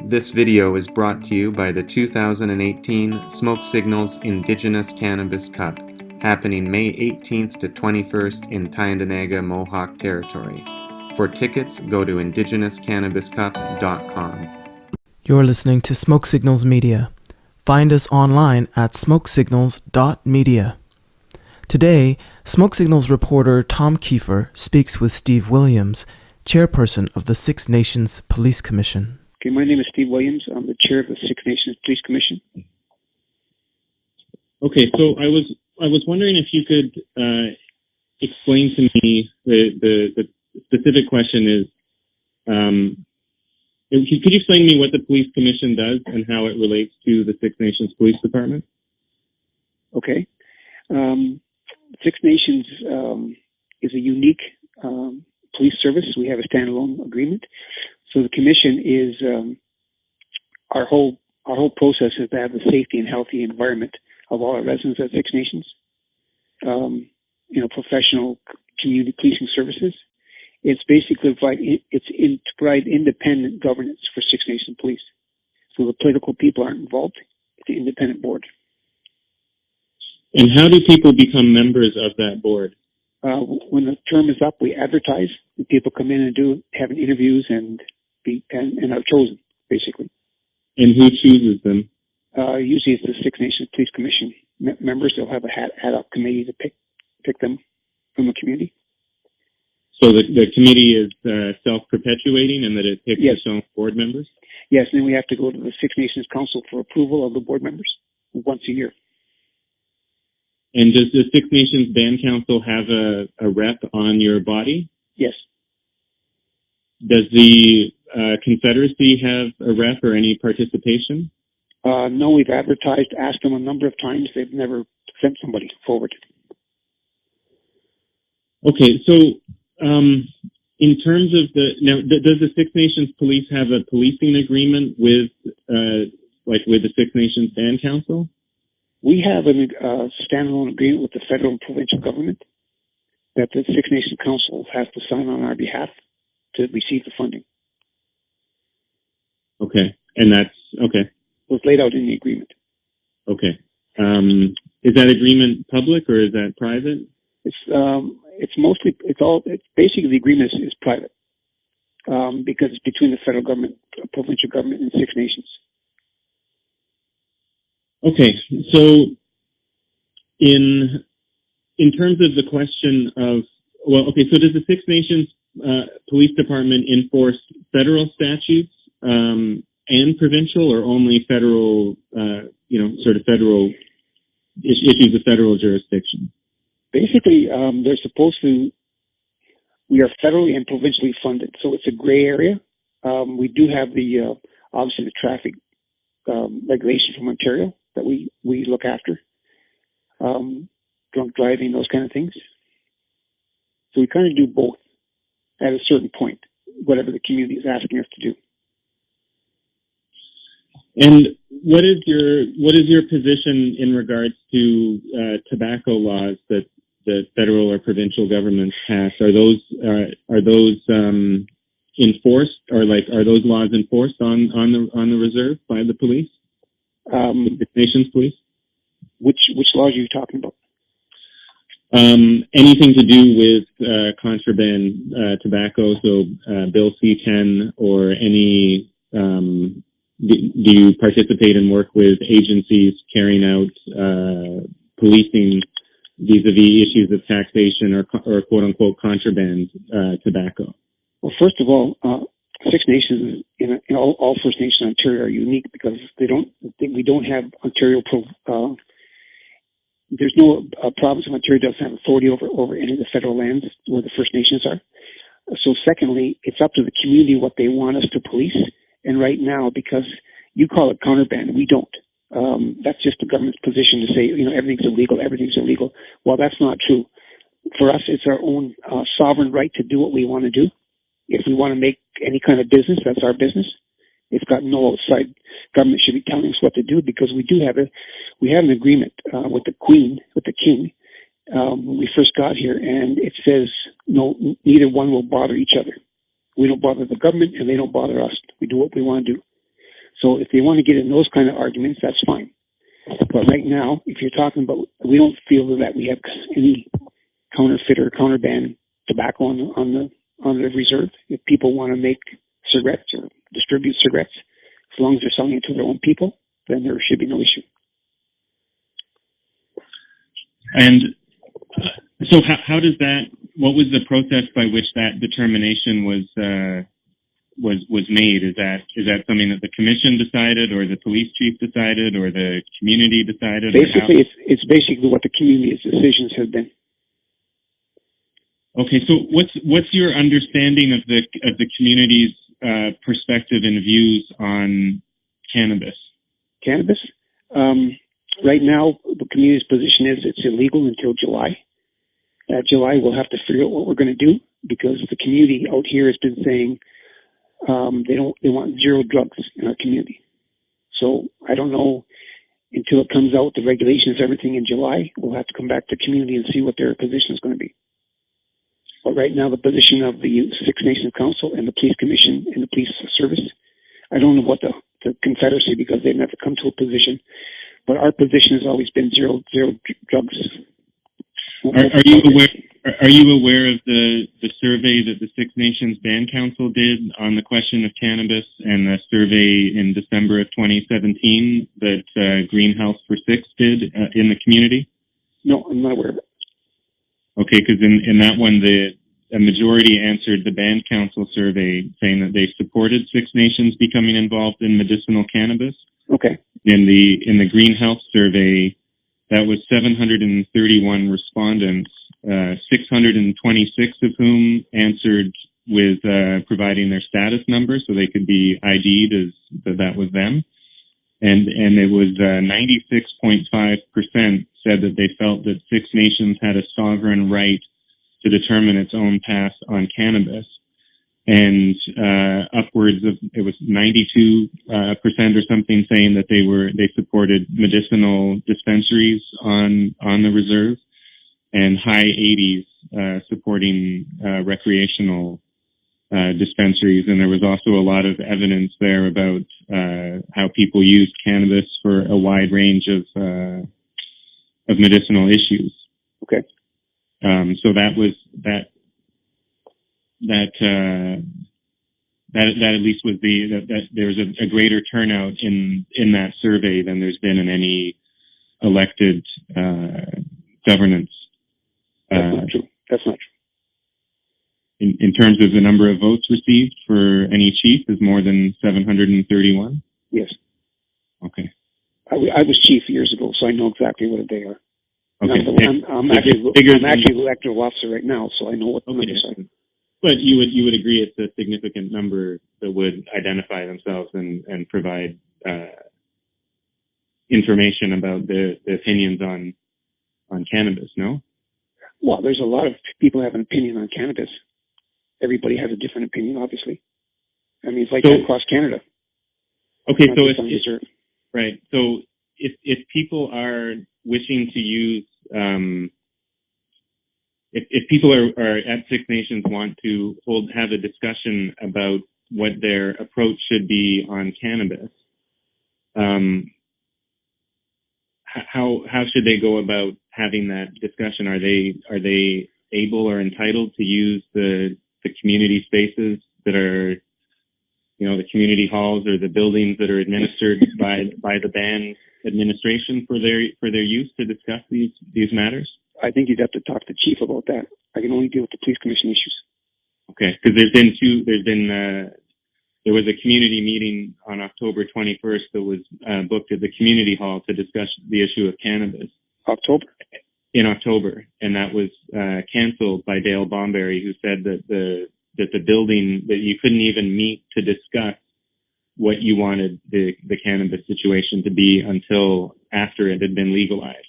This video is brought to you by the 2018 Smoke Signals Indigenous Cannabis Cup, happening May 18th to 21st in Tyendinaga, Mohawk Territory. For tickets, go to indigenouscannabiscup.com. You're listening to Smoke Signals Media. Find us online at smokesignals.media. Today, Smoke Signals reporter Tom Kiefer speaks with Steve Williams, chairperson of the Six Nations Police Commission. Okay, my name is Steve Williams. I'm the chair of the Six Nations Police Commission. Okay, so I was wondering if you could explain to me the specific question is, could you explain to me what the Police Commission does and how it relates to the Six Nations Police Department? Okay. Six Nations is a unique police service. We have a standalone agreement. So the commission is our whole process is to have a safety and healthy environment of all our residents at Six Nations. Professional community policing services. It's basically to provide independent governance for Six Nations Police. So the political people aren't involved. It's an independent board. And how do people become members of that board? When the term is up, we advertise. And people come in and have interviews and are chosen, basically. And who chooses them? Usually it's the Six Nations Police Commission members. They'll have a ad hoc committee to pick them from the community. So the committee is self-perpetuating and that it picks Yes. its own board members? Yes, and then we have to go to the Six Nations Council for approval of the board members once a year. And does the Six Nations Band Council have a rep on your body? Yes. Does the Confederacy have a rep or any participation? No, we've advertised, asked them a number of times. They've never sent somebody forward. Okay, so in terms of does the Six Nations Police have a policing agreement with the Six Nations Band Council? We have a standalone agreement with the federal and provincial government that the Six Nations Council has to sign on our behalf to receive the funding. Okay, and that's okay. It was laid out in the agreement. Okay, is that agreement public or is that private? It's basically the agreement is private because it's between the federal government, provincial government, and Six Nations. Okay, so in terms of the question of, so does the Six Nations Police Department enforce federal statutes and provincial, or only federal, federal issues of federal jurisdiction? Basically, They're supposed to. We are federally and provincially funded, so it's a gray area. We do have obviously the traffic regulation from Ontario that we look after, drunk driving, those kind of things. So we kind of do both at a certain point, whatever the community is asking us to do. And what is your position in regards to tobacco laws that the federal or provincial governments pass? Are those enforced, or are those laws enforced on the reserve by the police? The Nations Police? Which laws are you talking about? Anything to do with contraband tobacco, so Bill C-10 or any. Do you participate and work with agencies carrying out policing vis-a-vis issues of taxation or quote-unquote contraband tobacco? Well, first of all, Six Nations, all First Nations in Ontario are unique because we don't have Ontario. There's no province of Ontario doesn't have authority over any of the federal lands where the First Nations are. So, secondly, it's up to the community what they want us to police. And right now, because you call it contraband, we don't. That's just the government's position to say, everything's illegal. Well, that's not true. For us, it's our own sovereign right to do what we want to do. If we want to make any kind of business, that's our business. It's got no outside government should be telling us what to do, because we have an agreement with the Queen, with the King, when we first got here, and it says no, neither one will bother each other. We don't bother the government, and they don't bother us. We do what we want to do. So if they want to get in those kind of arguments, that's fine. But right now, if you're talking about, we don't feel that we have any counterfeit or counterban tobacco on the reserve. If people want to make cigarettes or distribute cigarettes, as long as they're selling it to their own people, then there should be no issue. And so how does that, what was the process by which that determination was made? Is that something that the commission decided, or the police chief decided, or the community decided? Basically, it's basically what the community's decisions have been. Okay, so what's your understanding of the community's perspective and views on cannabis? Cannabis? Right now, the community's position is it's illegal until July. July, we'll have to figure out what we're going to do, because the community out here has been saying they want zero drugs in our community. So I don't know, until it comes out, the regulations, everything in July, we'll have to come back to the community and see what their position is going to be. But right now, the position of the Six Nations Council and the Police Commission and the Police Service, I don't know what the Confederacy, because they've never come to a position. But our position has always been zero drugs. Are you aware of the survey that the Six Nations Band Council did on the question of cannabis, and the survey in December of 2017 that Greenhouse for Six did in the community? No, I'm not aware of it. Okay, because in that one, a majority answered the Band Council survey saying that they supported Six Nations becoming involved in medicinal cannabis. Okay. In the Greenhouse survey, that was 731 respondents, 626 of whom answered with providing their status number so they could be ID'd as that was them. And it was 96.5% said that they felt that Six Nations had a sovereign right to determine its own path on cannabis. And upwards of, it was 92% or something saying that they supported medicinal dispensaries on the reserve, and high 80s supporting recreational dispensaries. And there was also a lot of evidence there about how people used cannabis for a wide range of medicinal issues. Okay. So that was that at least was that there was a greater turnout in that survey than there's been in any elected governance. That's not true. That's not true. In terms of the number of votes received for any chief is more than 731? Yes. Okay. I was chief years ago, so I know exactly what they are. Okay. I'm actually elected officer right now, so I know what the numbers are. But you would agree it's a significant number that would identify themselves and provide information about the opinions on cannabis, no? Well, there's a lot of people who have an opinion on cannabis. Everybody has a different opinion, obviously. I mean, it's like that across Canada. Okay, so right. So if people are wishing to use, if people are at Six Nations want to have a discussion about what their approach should be on cannabis, how should they go about having that discussion? Are they able or entitled to use the community spaces that are, the community halls or the buildings that are administered by the band administration for their use to discuss these matters? I think you'd have to talk to the chief about that. I can only deal with the police commission issues. Okay, because there was a community meeting on October 21st that was booked at the community hall to discuss the issue of cannabis. In October, and that was canceled by Dale Bomberry, who said that the building, that you couldn't even meet to discuss what you wanted the cannabis situation to be until after it had been legalized.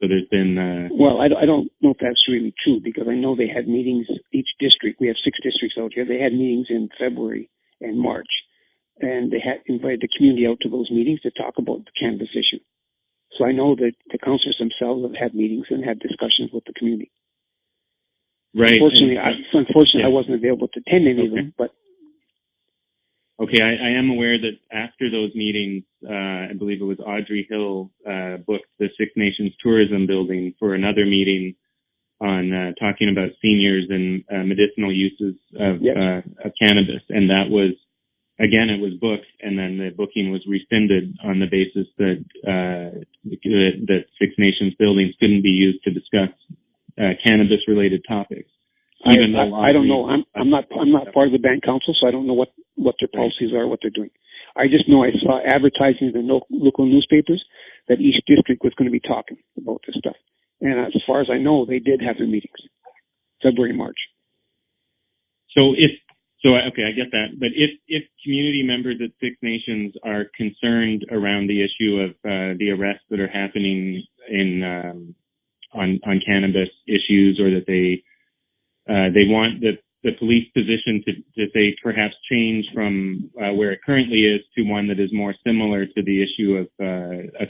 So there's been... Well, I don't know if that's really true, because I know they had meetings, each district, we have 6 districts out here, they had meetings in February and March, and they had invited the community out to those meetings to talk about the cannabis issue. So I know that the councillors themselves have had meetings and had discussions with the community. Right. Unfortunately, I wasn't available to attend any of them, but... Okay, I am aware that after those meetings, I believe it was Audrey Hill booked the Six Nations Tourism Building for another meeting on talking about seniors and medicinal uses of cannabis, and that was, again, it was booked, and then the booking was rescinded on the basis that that Six Nations buildings couldn't be used to discuss cannabis-related topics. Even though I don't know, I'm not part of the band council, so I don't know what their policies are, what they're doing. I just know I saw advertising in the local newspapers that each district was going to be talking about this stuff. And as far as I know, they did have their meetings, February, March. Okay, I get that. But if community members at Six Nations are concerned around the issue of the arrests that are happening on cannabis issues, or that they want the police position to say perhaps change from where it currently is to one that is more similar to the issue of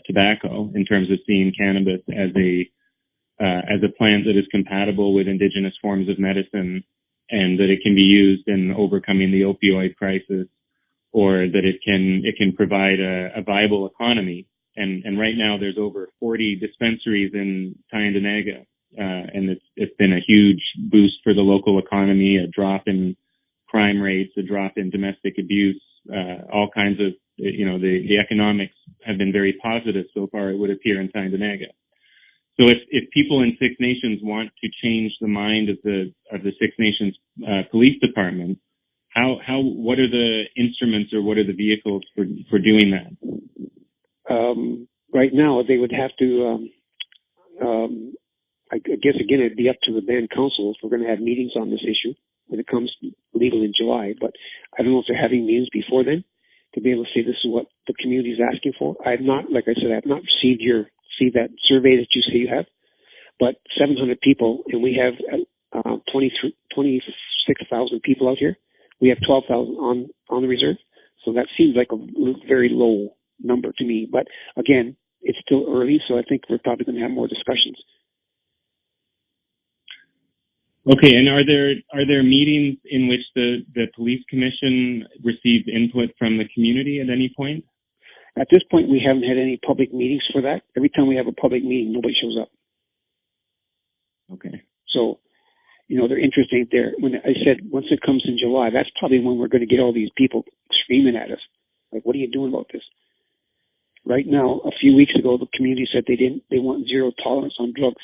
tobacco, in terms of seeing cannabis as a plant that is compatible with indigenous forms of medicine, and that it can be used in overcoming the opioid crisis, or that it can provide a viable economy. And right now there's over 40 dispensaries in Tyendinaga, and it's been a huge boost for the local economy, a drop in crime rates, a drop in domestic abuse, all kinds of, the economics have been very positive so far, it would appear, in Tyendinaga. So if people in Six Nations want to change the mind of the Six Nations police department, what are the instruments, or what are the vehicles for doing that? Right now, they would have to. I guess again, it'd be up to the band council if we're going to have meetings on this issue when it comes legal in July. But I don't know if they're having meetings before then to be able to say this is what the community is asking for. I've not, like I said, I've not received that survey that you say you have, but 700 people, and we have 26,000 people out here. We have 12,000 on the reserve, so that seems like a very low number to me. But again, it's still early, so I think we're probably going to have more discussions. Okay, and are there meetings in which the police commission receives input from the community at any point? At this point, we haven't had any public meetings for that. Every time we have a public meeting, nobody shows up. Okay. So, they're interested there. When I said once it comes in July, that's probably when we're going to get all these people screaming at us. Like, what are you doing about this? Right now, a few weeks ago, the community said they want zero tolerance on drugs.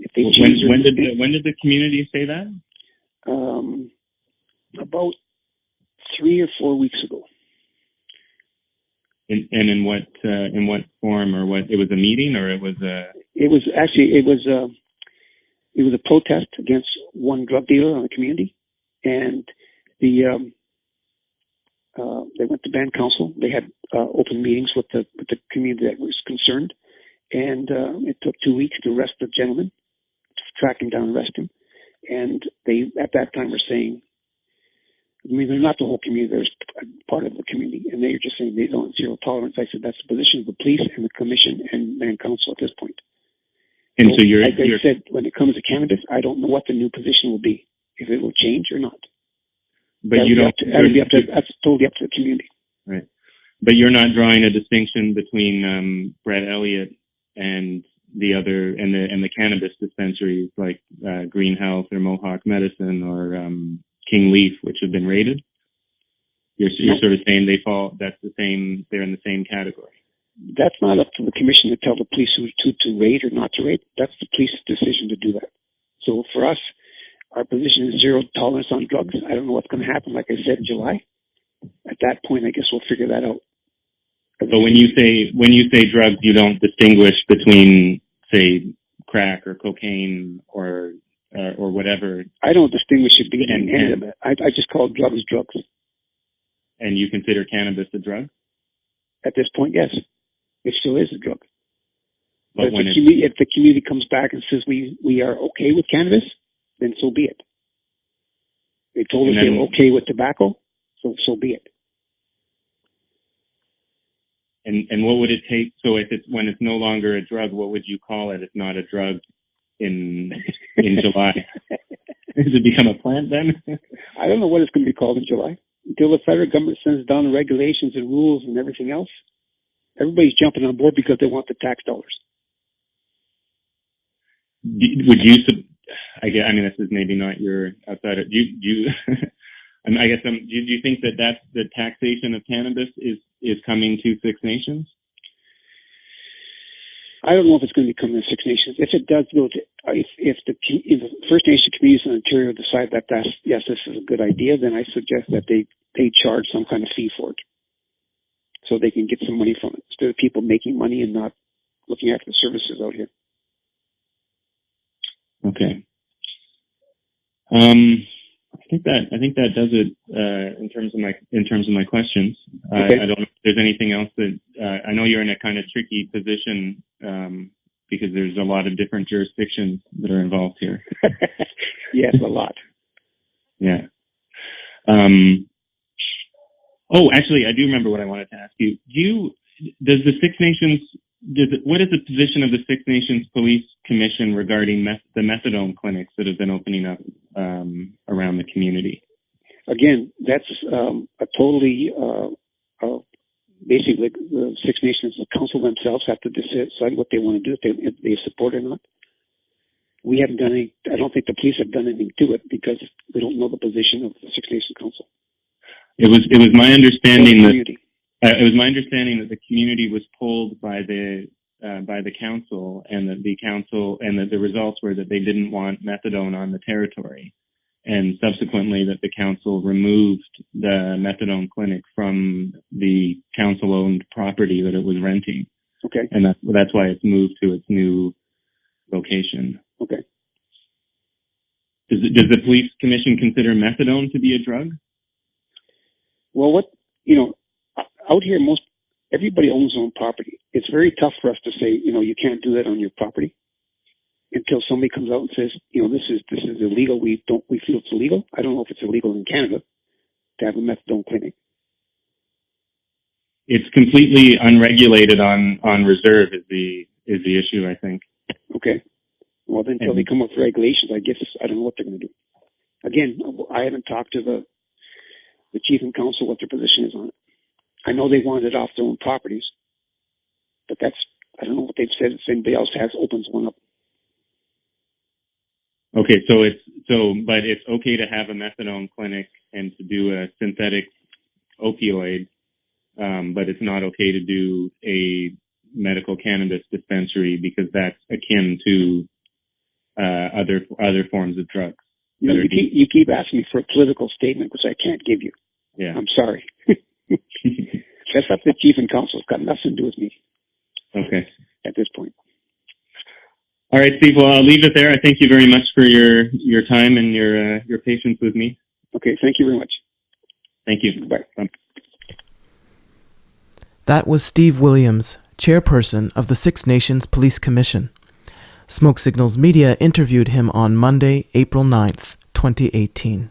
If they when did the community say that? About 3 or 4 weeks ago. And in what form, or what? It was a meeting, or it was a? It was a protest against one drug dealer on the community, and they went to band council. They had open meetings with the community that was concerned, and it took 2 weeks to arrest the gentleman, to track him down and arrest him. And they at that time were saying, they're not the whole community, there's part of the community, and they're just saying they don't want zero tolerance. I said that's the position of the police and the commission and band council at this point. And so like I said, when it comes to cannabis, I don't know what the new position will be, if it will change or not. But you don't. That's totally up to the community. Right. But you're not drawing a distinction between Brett Elliott and the other and the cannabis dispensaries like Green Health or Mohawk Medicine or King Leaf, which have been raided. You're sort of saying that's the same. They're in the same category. That's not up to the commission to tell the police who to raid or not to raid. That's the police's decision to do that. So for us, our position is zero tolerance on drugs. I don't know what's going to happen, like I said, in July. At that point, I guess we'll figure that out. But when you say drugs, you don't distinguish between, say, crack or cocaine or whatever. I don't distinguish it between any of it. I just call drugs drugs. And you consider cannabis a drug? At this point, yes. It still is a drug. But if the community comes back and says we are okay with cannabis, then so be it. They told us they were okay with tobacco, so be it. And what would it take? So when it's no longer a drug, what would you call it? It's not a drug in July. Does it become a plant then? I don't know what it's going to be called in July. until the federal government sends down the regulations and rules and everything else, everybody's jumping on board because they want the tax dollars. Would you? I mean, this is maybe not your outside. Do you? I guess. Do you think that that's the taxation of cannabis is coming to Six Nations? I don't know if it's going to become the Six Nations. If it does go to, if the First Nation communities in Ontario decide that yes, this is a good idea, then I suggest that they charge some kind of fee for it, so they can get some money from it instead of people making money and not looking after the services out here. Okay. I think that does it in terms of my questions. Okay. I don't know if there's anything else that I know you're in a kind of tricky position because there's a lot of different jurisdictions that are involved here. Yes, a lot. Yeah. Oh, actually, I do remember what I wanted to ask you. Does the Six Nations? What is the position of the Six Nations Police Commission regarding the methadone clinics that have been opening up around the community? Again, that's a totally basically the Six Nations Council themselves have to decide what they want to do, if they support it or not. We haven't done any. I don't think the police have done anything to it because we don't know the position of the Six Nations Council. It was my understanding that the community was polled by the council, and that the results were that they didn't want methadone on the territory, and subsequently that the council removed the methadone clinic from the council-owned property that it was renting. Okay. And that's why it's moved to its new location. Okay. Does the police commission consider methadone to be a drug? Well, out here, everybody owns their own property. It's very tough for us to say, you can't do that on your property until somebody comes out and says, this is illegal. We feel it's illegal. I don't know if it's illegal in Canada to have a methadone clinic. It's completely unregulated on reserve is the issue, I think. Okay. Well, then until they come up with regulations, I guess I don't know what they're going to do. Again, I haven't talked to the chief and council what their position is on it. I know they want it off their own properties, but I don't know what they've said. If anybody else opens one up. Okay, but it's okay to have a methadone clinic and to do a synthetic opioid, but it's not okay to do a medical cannabis dispensary because that's akin to other forms of drugs. You keep asking me for a political statement, which I can't give you. Yeah. I'm sorry. That's up to the chief and council. It's got nothing to do with me. Okay. At this point. All right, Steve. Well, I'll leave it there. I thank you very much for your time and your patience with me. Okay. Thank you very much. Thank you. Bye. That was Steve Williams, chairperson of the Six Nations Police Commission. Smoke Signals Media interviewed him on Monday, April 9th, 2018.